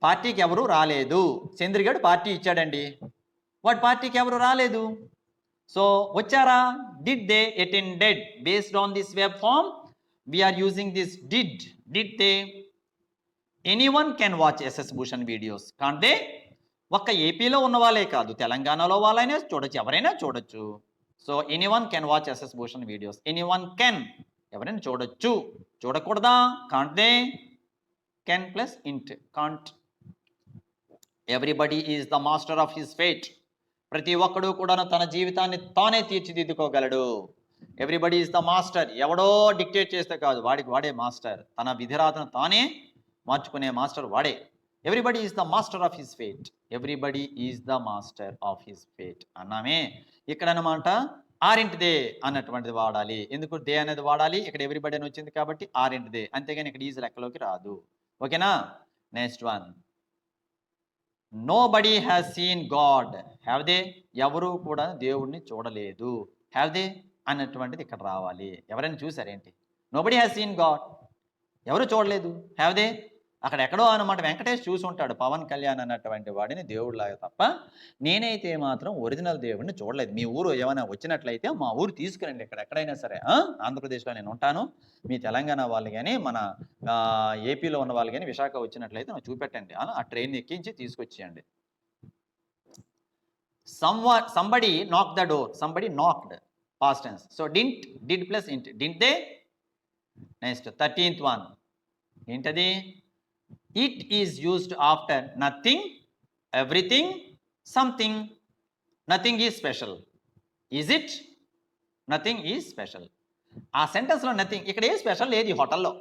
పార్టీకి ఎవరు రాలేదు. చంద్రగఢ్ పార్టీ ఇచ్చాడండి, వాటి పార్టీకి ఎవరు రాలేదు. సో వచ్చారా, did they attended. Based on this web form we are using this did they. anyone can watch SS Bhushan videos, can't they? ఒక్క ఏపీలో ఉన్న వాళ్ళే కాదు, తెలంగాణలో వాళ్ళైనా చూడొచ్చు, ఎవరైనా చూడొచ్చు. So anyone can watch SS Bhushan videos. Anyone can, ఎవరైనా చూడొచ్చు. చూడకూడదా, can't they. Can plus int, can't. Everybody is the master of his fate. ప్రతి ఒక్కడు కూడా తన జీవితాన్ని తానే తీర్చిదిద్దుకోగలడు. Everybody is the master. ఎవడో డిక్టేట్ చేస్తే కాదు, వాడికి వాడే మాస్టర్. తన విధిరాతను తానే మార్చుకునే మాస్టర్ వాడే. Everybody is the master of his fate. Everybody is the master of his fate అన్నామే. ఇక్కడ అనమాట ఆరింటి దే అన్నటువంటిది వాడాలి. ఎందుకు దే అనేది వాడాలి? ఇక్కడ ఎవ్రీబడి అని వచ్చింది కాబట్టి ఆరింటి దే, అంతేగాని ఇక్కడ ఈజ్ లెక్కలోకి రాదు. ఓకేనా? Next one, nobody has seen god. Have they, ఎవరు కూడా దేవుడిని చూడలేదు. హ్యావ్ దే అన్నటువంటిది ఇక్కడ రావాలి. ఎవరైనా చూసారేంటి? నోబడీ హ్యాస్ సీన్ గాడ్, ఎవరు చూడలేదు. హ్యావ్ దే, అక్కడ ఎక్కడో అనమాట వెంకటేష్ చూసి ఉంటాడు పవన్ కళ్యాణ్ అన్నటువంటి వాడిని దేవుడిలాగా, తప్ప నేనైతే మాత్రం ఒరిజినల్ దేవుడిని చూడలేదు. మీ ఊరు ఏమైనా వచ్చినట్లయితే మా ఊరు తీసుకురండి, ఇక్కడ ఎక్కడైనా సరే. ఆంధ్రప్రదేశ్లో నేను ఉంటాను, మీ తెలంగాణ వాళ్ళు కానీ మన ఏపీలో ఉన్న వాళ్ళు కానీ విశాఖ వచ్చినట్లయితే నాకు చూపెట్టండి, ఆ ట్రైన్ ఎక్కించి తీసుకొచ్చేయండి. somebody knocked the door, somebody knocked, past tense. So did plus int, didn't they? Next 13th one, intadi. It is used after nothing, everything, something. Nothing is special. Is it? Nothing is special. ఆ సెంటెన్స్లో nothing, ఇక్కడ ఏ special లేదు. ఈ హోటల్లో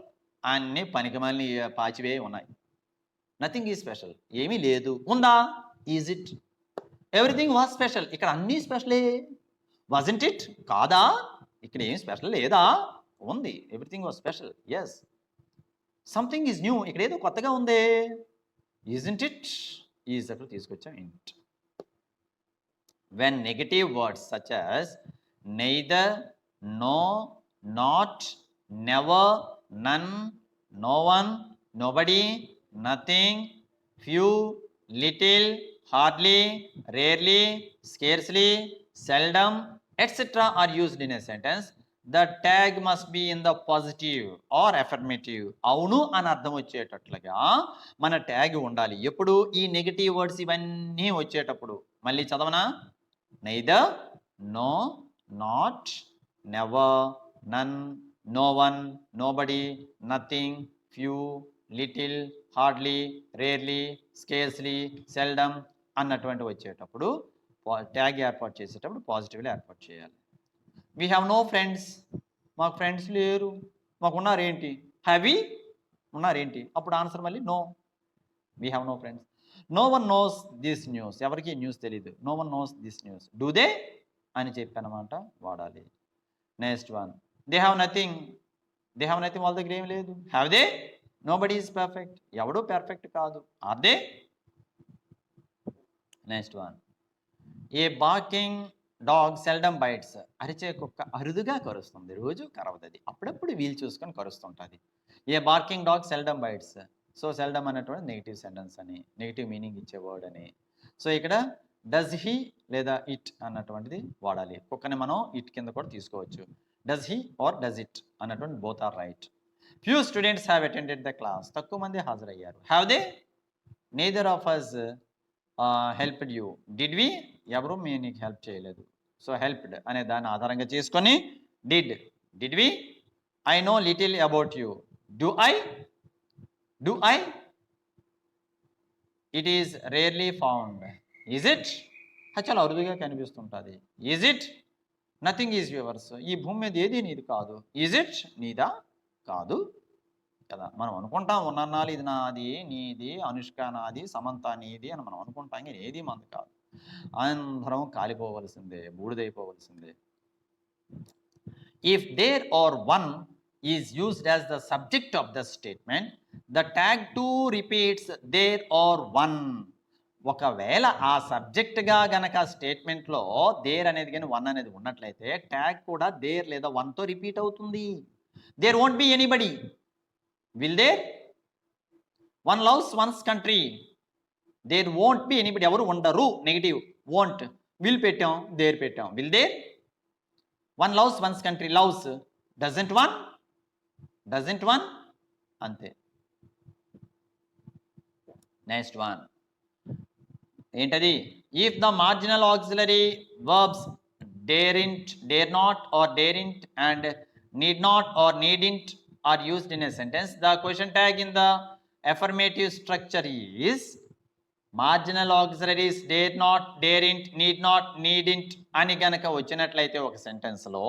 అన్ని పనికిమాలిన పాచివే ఉన్నాయి. Nothing is special, ఏమీ లేదు. ఉందా? Is it? Everything was special, ఇక్కడ అన్నీ స్పెషలే. Wasn't it? కాదా, ఇక్కడ ఏం స్పెషల్ లేదా? ఉంది. Everything was special, yes. Something is new, ఇక్కడ ఏదో కొత్తగా ఉంది. Isn't it? ఈజ్ అక్కడ తీసుకొచ్చాం ఇంట్. When negative words such as neither, no, not, never, none, no one, nobody, nothing, few, little, hardly, rarely, scarcely, seldom, etc. are used in a sentence. The tag must be in the positive or affirmative. అవును అని అర్థం వచ్చేటట్లుగా మన tag ఉండాలి. ఎప్పుడు? ఈ negative words ఇవన్నీ వచ్చేటప్పుడు. మళ్ళీ చదవనా? neither, no, not, never, none, no one, nobody, nothing, few, little, hardly, rarely, scarcely, seldom అన్నటువంటి వచ్చేటప్పుడు ట్యాగ్ ఏర్పాటు చేసేటప్పుడు పాజిటివ్లో ఏర్పాటు చేయాలి. వీ హ్యావ్ నో ఫ్రెండ్స్, మాకు ఫ్రెండ్స్ లేరు. మాకు ఉన్నారేంటి? Have we? ఉన్నారేంటి? అప్పుడు ఆన్సర్ మళ్ళీ no. We have no friends. No one knows this news, ఎవరికి న్యూస్ తెలీదు. No one knows this news. Do they అని చెప్పనమాట వాడాలి. Next one, they have nothing. They have nothing, వాళ్ళ దగ్గర ఏం లేదు. Have they? Nobody is perfect, ఎవడూ పర్ఫెక్ట్ కాదు. Are they? Next one, a barking dog seldom bytes. అరిచే కుక్క అరుదుగా కరుస్తుంది, రోజు కరవదది. అప్పుడప్పుడు వీలు చూసుకొని కరుస్తుంటుంది. A barking dog seldom bites. So seldom అనేటువంటి నెగిటివ్ సెంటెన్స్ అని, నెగిటివ్ మీనింగ్ ఇచ్చే వర్డ్ అని. సో ఇక్కడ డస్ హీ లేదా ఇట్ అన్నటువంటిది వాడాలి. కుక్కని మనం ఇట్ కింద కూడా తీసుకోవచ్చు. Does he or does it అన్నటువంటి both are right. Few students have attended the class. తక్కువ మంది హాజరయ్యారు. Have they? Neither of us helped you. Did we? ఎవరు మీ నీకు హెల్ప్ చేయలేదు. సో హెల్ప్డ్ అనే దాన్ని ఆధారంగా చేసుకొని did we? I know little about you. Do I? It is rarely found. Is it? చాలా అరుదుగా కనిపిస్తుంటుంది. Is it? Nothing is yours. ఈ భూమి మీద ఏది నీది కాదు. Is it? నీదా? కాదు కదా. మనం అనుకుంటాం ఉన్నన్నాళ్ళు ఇది నాది, నీది, అనుష్క నాది, సమంత నీది అని మనం అనుకుంటాం, కానీ ఏది మనది కాదు. అందరం కాలిపోవలసిందే, బూడిదైపోవలసిందే. If there or one is used as the subject of the statement, the tag too repeats there or one. ఒకవేళ ఆ సబ్జెక్ట్గా గనక స్టేట్మెంట్లో దేర్ అనేది కానీ వన్ అనేది ఉన్నట్లయితే ట్యాగ్ కూడా దేర్ లేదా వన్తో రిపీట్ అవుతుంది. There won't be anybody. Will there? One loves one's country. There won't be anybody. ఎవరు ఉండరు, నెగిటివ్. వోంట్, విల్ పెట్టాం, దేర్ పెట్టాం. Will there? One loves one's country. Loves. Doesn't one? Next. నెక్స్ట్ వన్ ఏంటది? If the marginal auxiliary verbs daren't, dare not or daren't and need not or needn't are used in a sentence, the question tag in the affirmative structure is marginal auxiliaries dare not, daren't, need not, needn't అని గనక వచ్చినట్లయితే ఒక sentence లో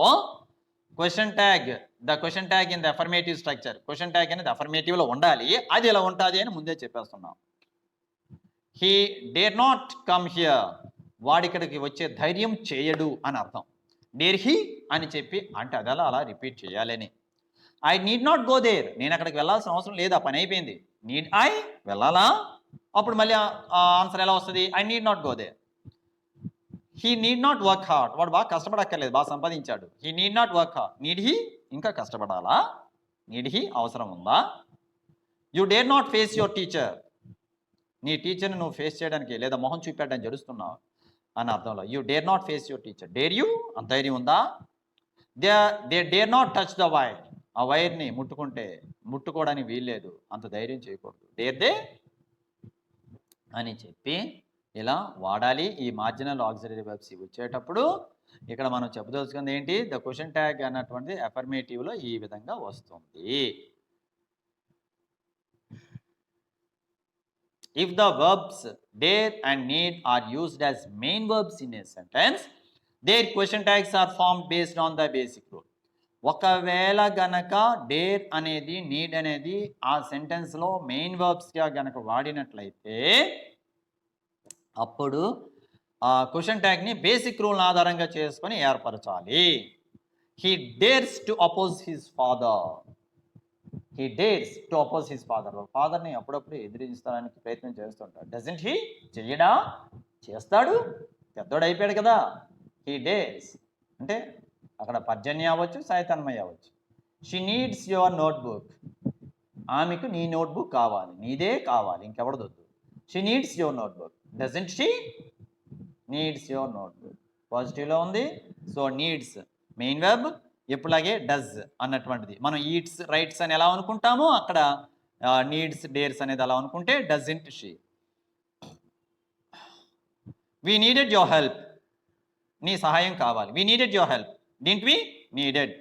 question tag, the question tag in the affirmative structure, question tag అనేది affirmative లో ఉండాలి. అది ఎలా ఉంటుంది అని ముందే చెప్పేస్తున్నాం. He dare not come here. వాడిక్కడికి వచ్చే ధైర్యం చేయడు అని అర్థం. డేర్ హీ అని చెప్పి అంటే అదలా అలా రిపీట్ చేయాలని. I need not go there. నేను అక్కడికి వెళ్ళాల్సిన అవసరం లేదు, ఆ పని అయిపోయింది. Need I? వెళ్ళాలా? అప్పుడు మళ్ళీ ఆన్సర్ ఎలా వస్తుంది? I need not go there. He need not work hard. వాడు బాగా కష్టపడక్కర్లేదు, బాగా సంపాదించాడు. He need not work hard. Need he? ఇంకా కష్టపడాలా? నీడ్ హీ అవసరం ఉందా? You dare not face your teacher. నీ టీచర్ని నువ్వు ఫేస్ చేయడానికి లేదా మొహం చూపెట్టడానికి జరుస్తున్నావు అని అర్థంలో. You dare not face your teacher. Dare you? అంత ధైర్యం ఉందా? They dare not touch the wire. ఆ వైర్ని ముట్టుకోవడానికి వీల్లేదు, అంత ధైర్యం చేయకూడదు. డేర్ దే అని చెప్పి ఇలా వాడాలి. ఈ మార్జినల్ ఆక్సిలరీ వెర్బ్స్ వచ్చేటప్పుడు ఇక్కడ మనం చెప్పదలుచుకుంది ఏంటి? ద క్వశ్చన్ ట్యాగ్ అన్నటువంటి అఫర్మేటివ్లో ఈ విధంగా వస్తుంది. If the verbs dare and need are used as main verbs in a sentence, their question tags are formed based on the basic rule. ఒకవేళ గనక డేర్ అనేది, నీడ్ అనేది ఆ సెంటెన్స్లో మెయిన్ వర్బ్స్గా గనక వాడినట్లయితే అప్పుడు ఆ క్వశ్చన్ ట్యాగ్ని బేసిక్ రూల్ ఆధారంగా చేసుకొని ఏర్పరచాలి. He dares to oppose his father. He dares to oppose his father. ఫాదర్ని అప్పుడప్పుడు ఎదిరించడానికి ప్రయత్నం చేస్తుంటాడు. Doesn't he? చెయ్యడా? చేస్తాడు, పెద్దోడు అయిపోయాడు కదా. హీ డేర్స్ అంటే అక్కడ పర్జన్య అవ్వచ్చు, సాయితన్మయ్య అవ్వచ్చు. She needs your notebook. ఆమెకు నీ నోట్బుక్ కావాలి, నీదే కావాలి, ఇంకెవడదొద్దు. She needs your notebook. Doesn't she? Needs your notebook. పాజిటివ్లో ఉంది. సో నీడ్స్ మెయిన్ వెర్బ్, ఎప్పుడులాగే డజ్ అన్నటువంటిది. మనం ఈట్స్, రైట్స్ అని ఎలా అనుకుంటామో అక్కడ నీడ్స్, డేర్స్ అనేది అలా అనుకుంటే doesn't she. We needed your help. నీ సహాయం కావాలి. We needed your help. Didn't we? Needed.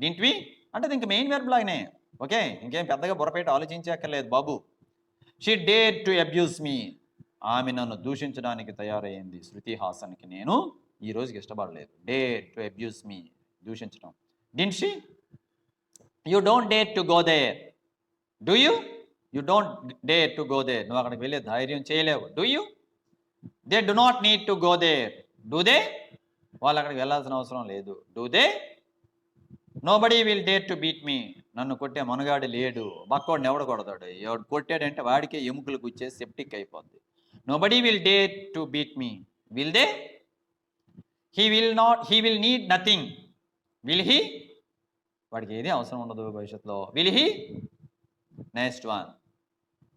Didn't we అంటే ఇంక మెయిన్ వెర్బ్ లాగానే. ఓకే, ఇంకేం పెద్దగా బుర్రపేట ఆలోచించక్కర్లేదు బాబు. She dare to abuse me. ఆమె నన్ను దూషించడానికి తయారైంది. శృతి హాసన్కి నేను ఈ రోజుకి ఇష్టపడలేదు. డేర్ టు అబ్యూస్ మీ, దూషించడం. Didn't she? You don't dare to go there. Do you? You don't dare to go there. నువ్వు అక్కడికి వెళ్ళే ధైర్యం చేయలేవు. Do you? They do not need to go there. Do they? వాళ్ళు అక్కడికి వెళ్ళాల్సిన అవసరం లేదు. Do they? Nobody will dare to beat me. నన్ను కొట్టే మనగాడు లేడు. బక్కోడిని ఎవడు కొడతాడు? ఎవడు కొట్టాడంటే వాడికే ఎముకలు గుచ్చేసి సెప్టిక్ అయిపోద్ది. Nobody will dare to beat me. Will they? he will need nothing. Will he? వాడికి ఏది అవసరం ఉండదు భవిష్యత్తులో. Will he? Next one.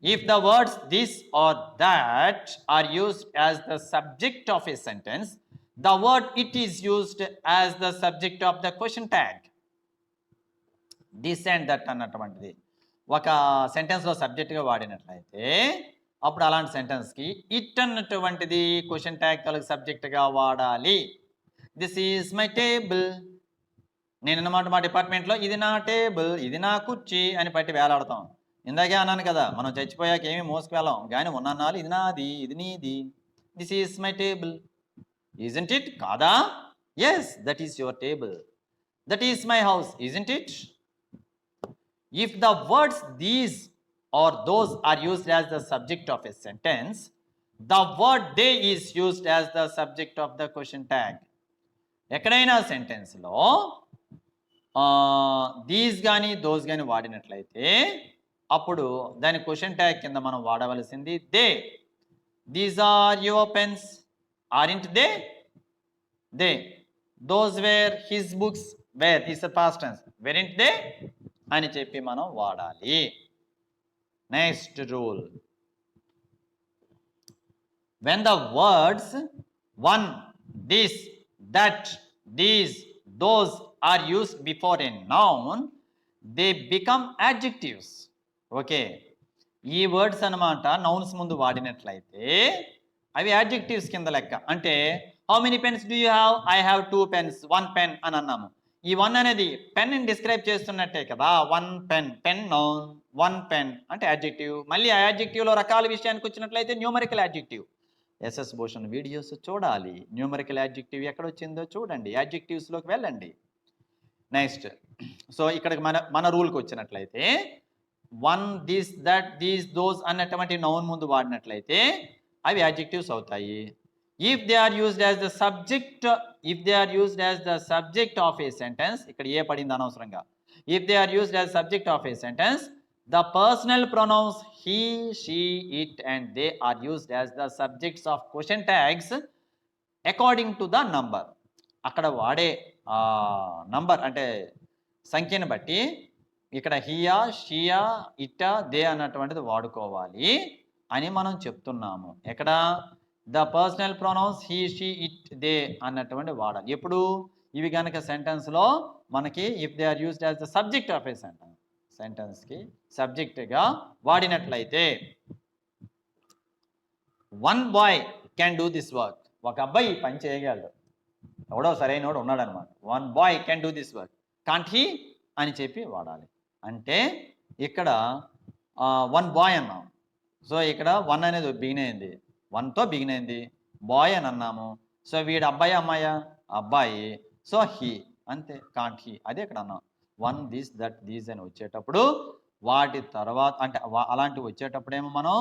If the words this or that are used as the subject of a sentence, the word it is used as the subject of the question tag. This and that అన్నటువంటిది ఒక సెంటెన్స్లో సబ్జెక్ట్గా వాడినట్లయితే అప్పుడు అలాంటి సెంటెన్స్కి it అన్నటువంటిది question tag కలిగి సబ్జెక్ట్గా వాడాలి. This is my table. నేను అన్నమాట మా డిపార్ట్మెంట్లో ఇది నా టేబుల్, ఇది నా కుర్చీ అని పట్టి వేలాడతాం. ఇందాకే అన్నాను కదా, మనం చచ్చిపోయాక ఏమీ మోసుకువెళ్ళాం, కానీ ఉన్నన్నాళ్ళు ఇది నాది, ఇది నీది. This is my table. Isn't it? కాదా? Yes, that is your table. That is my house. Isn't it? If the words these or those are used as the subject of a sentence, the word they is used as the subject of the question tag. ఎక్కడైనా సెంటెన్స్లో these కానీ those కానీ వాడినట్లయితే అప్పుడు దాని question tag కింద మనం వాడవలసింది they. These are your pens. Aren't they? They. Those were his books. Were is the past tense. Weren't they అని చెప్పి మనం వాడాలి. Next rule. when the words one, this, that, these, those are used before a noun, they become adjectives. Okay, ఈ words అన్నమాట nouns ముందు వాడినట్లయితే అవి adjectives కింద లెక్క. అంటే how many pens do you have? I have 2 pens, 1 pen అని అన్నాము. ఈ 1 అనేది పెన్ ని డిస్క్రైబ్ చేస్తున్నట్టే కదా. 1 పెన్, పెన్ నౌన్, 1 పెన్ అంటే యాడ్జెక్టివ్. మళ్ళీ ఆ యాడ్జెక్టివ్లో రకాల విషయానికి వచ్చినట్లయితే numerical adjective. SS Bhushan videos చూడాలి, న్యూమరికల్ యాడ్జెక్టివ్ ఎక్కడ వచ్చిందో చూడండి, యాడ్జెక్టివ్స్లోకి వెళ్ళండి. నెక్స్ట్, సో ఇక్కడికి మన రూల్కి వచ్చినట్లయితే one, this, that, these, those అన్నటువంటి నౌన్ ముందు వాడినట్లయితే అవి యాడ్జెక్టివ్స్ అవుతాయి. if they are used as the subject of a sentence, ఇక్కడ ఏ పడింది అనవసరంగా. if they are used as subject of a sentence, the personal pronouns he, she, it and they are used as the subjects of question tags according to the number. అక్కడ వాడే number అంటే సంఖ్యను బట్టి ఇక్కడ here, షియా, ఇటా, they అన్నటువంటిది వాడుకోవాలి అని మనం చెప్తున్నాము. ఎక్కడ the personal pronouns he, she, it, they అన్నటువంటి వాడాలి. ఎప్పుడు ఇవి కనుక సెంటెన్స్లో మనకి if they are used as the subject of a sentence, సెంటెన్స్కి సబ్జెక్ట్గా వాడినట్లయితే one boy can do this work. ఒక అబ్బాయి పని చేయగలడు, ఎవడో సరైనోడు ఉన్నాడు అనమాట. One boy can do this work, can't he అని చెప్పి వాడాలి. అంటే ఇక్కడ 1 బాయ్ అన్నాం. సో ఇక్కడ 1 అనేది బిగిన్ అయింది, 1తో బిగిన్ అయింది, బాయ్ అని అన్నాము. సో వీడు అబ్బాయి అమ్మాయా? అబ్బాయి. సో హీ అంతే, కాంట్ హీ. అదే ఇక్కడ అన్నాం. 1, దిస్, దట్, దీస్ అని వచ్చేటప్పుడు వాటి తర్వాత అంటే అలాంటివి వచ్చేటప్పుడేమో మనం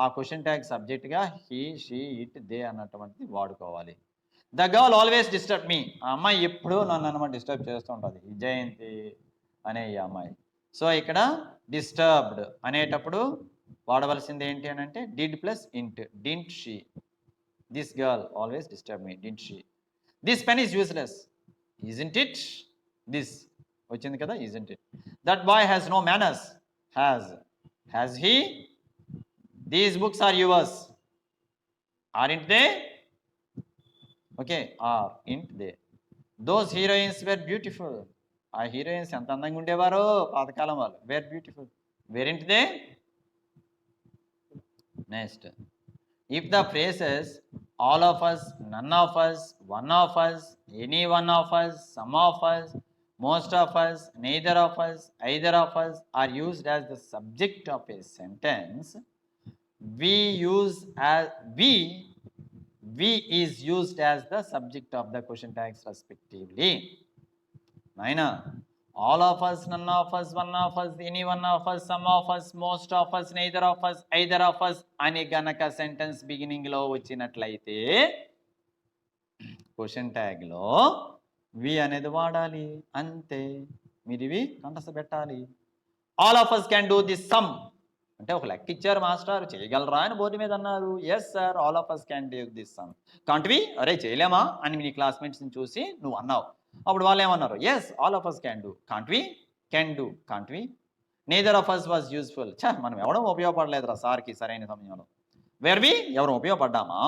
ఆ క్వశ్చన్ ట్యాగ్ సబ్జెక్ట్గా హీ, షీ, ఇట్, దే అన్నటువంటిది వాడుకోవాలి. The girl always disturb me. ఆ అమ్మాయి ఎప్పుడూ నన్ను అనమాట డిస్టర్బ్ చేస్తూ ఉంటుంది, ఈ జయంతి అనే ఈ అమ్మాయి. సో ఇక్కడ డిస్టర్బ్డ్ అనేటప్పుడు వాడవలసింది ఏంటి అని అంటే డిడ్ ప్లస్ ఇంట్. Didn't she. This girl always disturb me, didn't she. This pen is useless. Isn't it? This వచ్చింది కదా, isn't it. That boy has no manners. Has he? These books are yours. Aren't they? Okay, are n't they. Those heroines were beautiful. ఆ heroines ఎంత అందంగా ఉండేవారో పాతకాలం వాళ్ళు. Were beautiful. Weren't they? Next, if the phrases all of us, none of us, one of us, any one of us, some of us, most of us, neither of us, either of us are used as the subject of a sentence, we is used as the subject of the question tags respectively. Naina, all of us, none of us, one of us, any one of us, some of us, most of us, neither of us, either of us అని గనక sentence బిగినింగ్లో వచ్చినట్లయితే question ట్యాగ్లో వి అనేది వాడాలి. అంతే, మీరు ఇవి కంటస్థ పెట్టాలి. All of us can do this some అంటే ఒక లెక్క ఇచ్చారు మాస్టర్, చేయగలరా అని బోర్డు మీద అన్నారు. Yes sir, all of us can do this sum. Can't we, అరే చేయలేమా అని నీ క్లాస్మేట్స్ని చూసి నువ్వు అన్నావు. అప్పుడు వాళ్ళు ఏమన్నారు? Yes, all of us can do. Can't we, can do. Can't we, neither of us was useful. మనం ఎవడం ఉపయోగపడలేదురా సార్కి సరైన సమయంలో. వేర్వి, ఎవరు ఉపయోగపడ్డామా?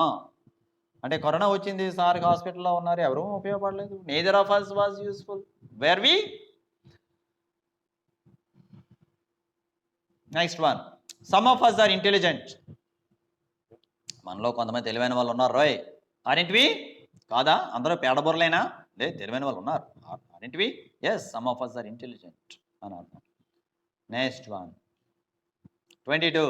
అంటే కరోనా వచ్చింది, సార్కి హాస్పిటల్లో ఉన్నారు, ఎవరూ ఉపయోగపడలేదు. Neither of us was useful. Were we. Next one, some of us are intelligent. మనలో కొంతమంది తెలివైన వాళ్ళు ఉన్నారు రోయ్. ఆరింటివి కాదా? అందరూ పేడబొరలేనా? లేదు, తెలివైన వాళ్ళు ఉన్నారు. Aren't we. Yes, some of us are intelligent అని అర్థం. Next one, 22.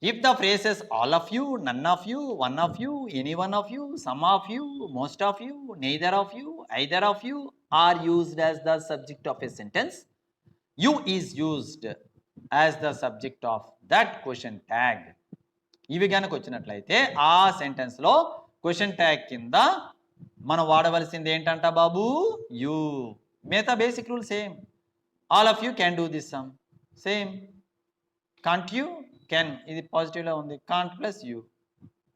If the phrases all of you, none of you, one of you, any one of you, some of you, most of you, neither of you, either of you are used as the subject of a sentence, you is used as the subject of that question tag. ఇవి కనుక వచ్చినట్లయితే ఆ సెంటెన్స్లో question tag కింద మనం వాడవలసింది ఏంటంట బాబు? You. మిగతా basic rule same. All of you can do this sum, same. Can't you, can, ఇది పాజిటివ్లో ఉంది. Can't plus you,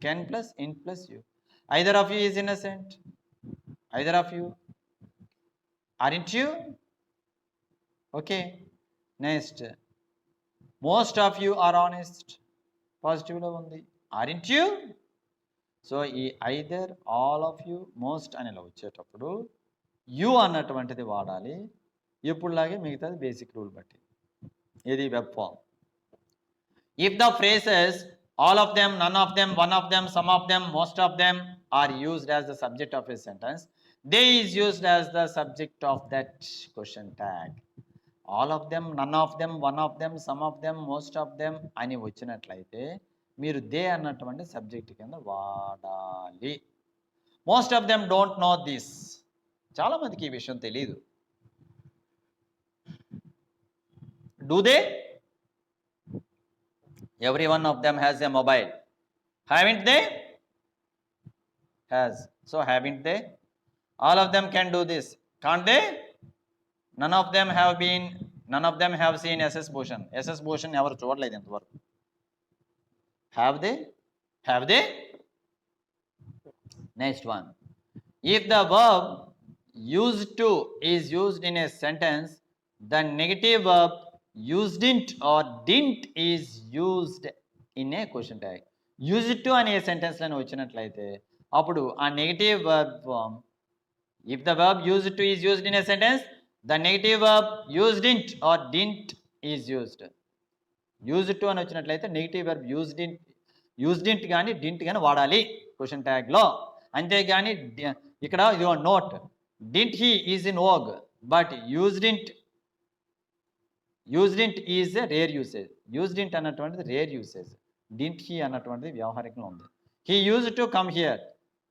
can plus n't plus you. Either of you is innocent, either of you. Aren't you? Okay. Next, most of you are honest, పాజిటివ్లో ఉంది. Aren't you? So ఈ either, all of you, most అనేలా వచ్చేటప్పుడు you అన్నటువంటిది వాడాలి. ఎప్పుడులాగే మిగతాది basic rule బట్టి. ఇది web form. If the phrases all of them, none of them, one of them, some of them, most of them are used as the subject of a sentence, they is used as the subject of that question tag. All of them, none of them, one of them, some of them, most of them అని వచ్చినట్లయితే మీరు they అన్నటువంటి subject కింద వాడాలి. Most of them don't know this. చాలామందికి ఈ విషయం తెలియదు. Do they? Every one of them has a mobile. Haven't they? Has. So haven't they? All of them can do this. Can't they? None of them have seen SS Bhushan. SS Bhushan ఎవరు చూడలేదు ఇంతవరకు. Have they? Have they? Next one. If the verb used to is used in a sentence, the negative verb usedn't or didn't is used in a question tag. Used to అనే సెంటెన్స్లను వచ్చినట్లయితే అప్పుడు ఆ negative verb form, if the verb used to is used in a sentence, the negative verb usedn't or didn't is used. Used to అని వచ్చినట్లయితే negative verb usedn't కానీ didn't కానీ వాడాలి question ట్యాగ్లో. అంతేగాని ఇక్కడ ఇదిగో note, didn't he is in vogue, but usedn't is a rare usage. Usedn't అన్నటువంటిది rare usage. Didn't he అన్నటువంటిది వ్యవహారికంలో ఉంది. He use to come here.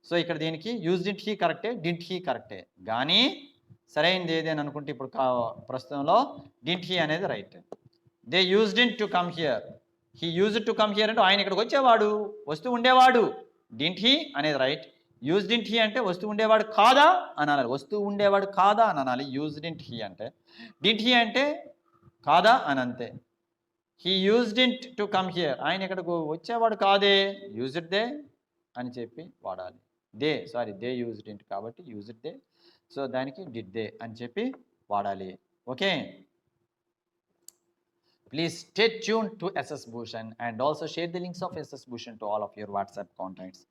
So ఇక్కడ దీనికి యూజ్డింట్ హీ కరెక్టే, డింట్ హీ కరెక్టే. కానీ సరైనది ఏది అని అనుకుంటే ఇప్పుడు ప్రస్తుతంలో డింట్ హీ అనేది right. They usedn't to come here. He use to come here అంటే ఆయన ఇక్కడికి వచ్చేవాడు, వస్తూ ఉండేవాడు. డింట్ హీ అనేది రైట్. యూజ్డింట్ హీ అంటే వస్తూ ఉండేవాడు కాదా అని అనాలి. వస్తూ ఉండేవాడు కాదా అని అనాలి యూజ్డింట్ హీ అంటే. డింట్ హీ అంటే కాదా అని అంతే. హీ యూజ్డింట్ టు కమ్ హియర్, ఆయన ఇక్కడికి వచ్చేవాడు కాదే, యూజ్డ్ దే అని చెప్పి వాడాలి. దే యూజ్డింట్ కాబట్టి యూజ్డ్ దే. సో దానికి డిడ్ దే అని చెప్పి వాడాలి. Okay. Please stay tune to SS Bhushan and also share the links of SS Bhushan to all of your WhatsApp contacts.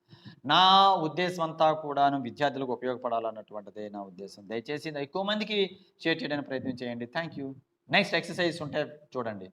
నా ఉద్దేశం అంతా కూడాను విద్యార్థులకు ఉపయోగపడాలన్నటువంటిదే నా ఉద్దేశం. దయచేసి ఎక్కువ మందికి షేర్ చేయడానికి ప్రయత్నం చేయండి. Thank you. నెక్స్ట్ ఎక్సర్సైజ్ ఉంటే చూడండి.